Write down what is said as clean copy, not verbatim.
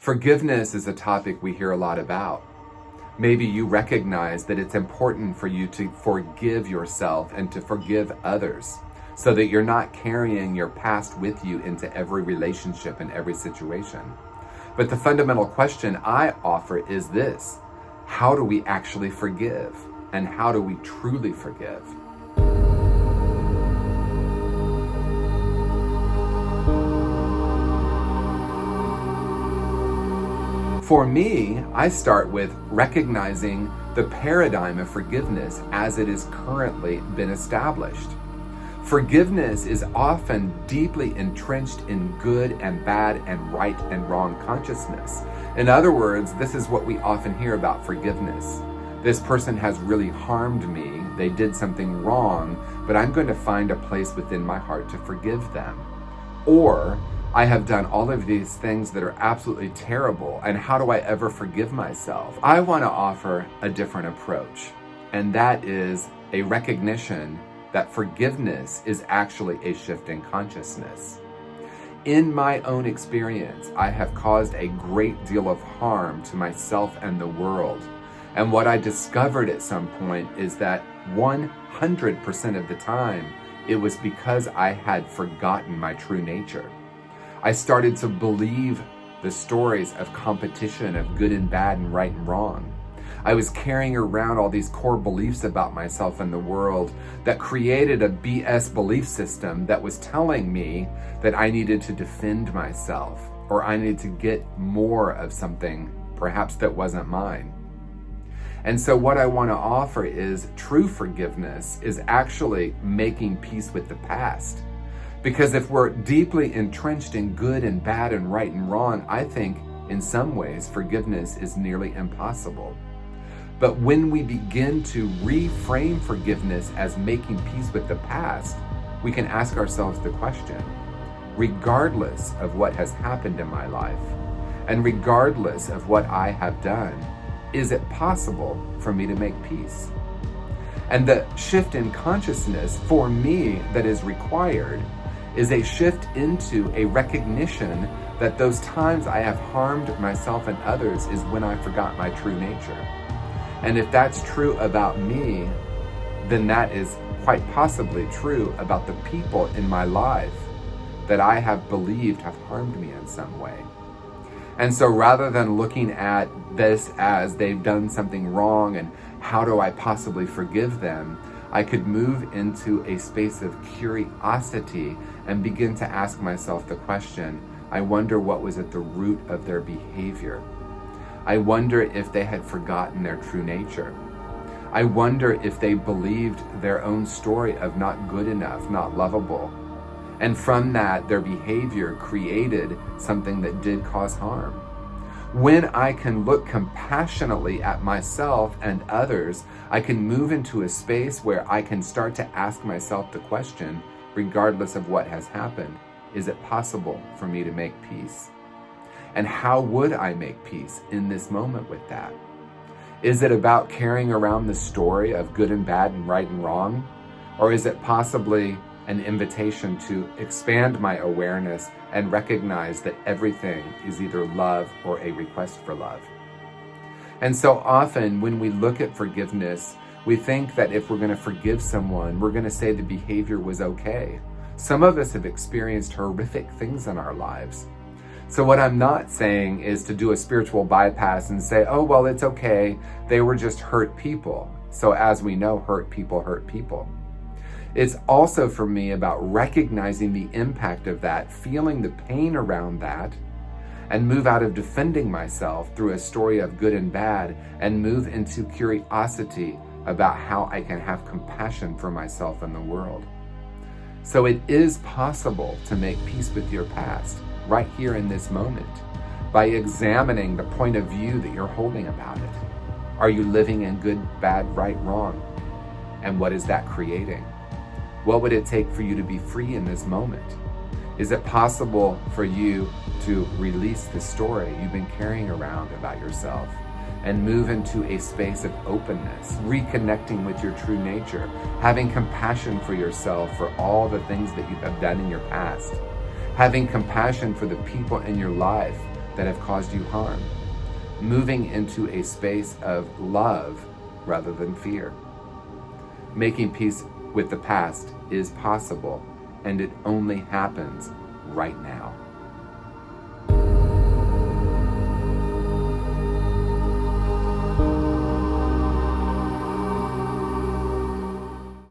Forgiveness is a topic we hear a lot about. Maybe you recognize that it's important for you to forgive yourself and to forgive others so that you're not carrying your past with you into every relationship and every situation. But the fundamental question I offer is this: how do we actually forgive? And how do we truly forgive? For me, I start with recognizing the paradigm of forgiveness as it has currently been established. Forgiveness is often deeply entrenched in good and bad and right and wrong consciousness. In other words, this is what we often hear about forgiveness. This person has really harmed me, they did something wrong, but I'm going to find a place within my heart to forgive them. Or, I have done all of these things that are absolutely terrible, and how do I ever forgive myself? I want to offer a different approach, and that is a recognition that forgiveness is actually a shift in consciousness. In my own experience, I have caused a great deal of harm to myself and the world, and what I discovered at some point is that 100% of the time, it was because I had forgotten my true nature. I started to believe the stories of competition, of good and bad and right and wrong. I was carrying around all these core beliefs about myself and the world that created a BS belief system that was telling me that I needed to defend myself, or I needed to get more of something, perhaps that wasn't mine. And so what I want to offer is true forgiveness is actually making peace with the past. Because if we're deeply entrenched in good and bad and right and wrong, I think in some ways forgiveness is nearly impossible. But when we begin to reframe forgiveness as making peace with the past, we can ask ourselves the question, regardless of what has happened in my life, and regardless of what I have done, is it possible for me to make peace? And the shift in consciousness for me that is required is a shift into a recognition that those times I have harmed myself and others is when I forgot my true nature. And if that's true about me, then that is quite possibly true about the people in my life that I have believed have harmed me in some way. And so rather than looking at this as they've done something wrong and how do I possibly forgive them, I could move into a space of curiosity and begin to ask myself the question, I wonder what was at the root of their behavior. I wonder if they had forgotten their true nature. I wonder if they believed their own story of not good enough, not lovable. And from that, their behavior created something that did cause harm. When I can look compassionately at myself and others, I can move into a space where I can start to ask myself the question, regardless of what has happened, is it possible for me to make peace? And how would I make peace in this moment with that? Is it about carrying around the story of good and bad and right and wrong? Or is it possibly an invitation to expand my awareness and recognize that everything is either love or a request for love? And so often when we look at forgiveness, we think that if we're going to forgive someone, we're going to say the behavior was okay. Some of us have experienced horrific things in our lives. So what I'm not saying is to do a spiritual bypass and say, oh, well, it's okay. They were just hurt people. So as we know, hurt people hurt people. It's also for me about recognizing the impact of that, feeling the pain around that, and move out of defending myself through a story of good and bad and move into curiosity about how I can have compassion for myself and the world. So it is possible to make peace with your past right here in this moment by examining the point of view that you're holding about it. Are you living in good, bad, right, wrong? And what is that creating? What would it take for you to be free in this moment? Is it possible for you to release the story you've been carrying around about yourself and move into a space of openness, reconnecting with your true nature, having compassion for yourself for all the things that you have done in your past, having compassion for the people in your life that have caused you harm, moving into a space of love rather than fear. Making peace with the past is possible, and it only happens right now.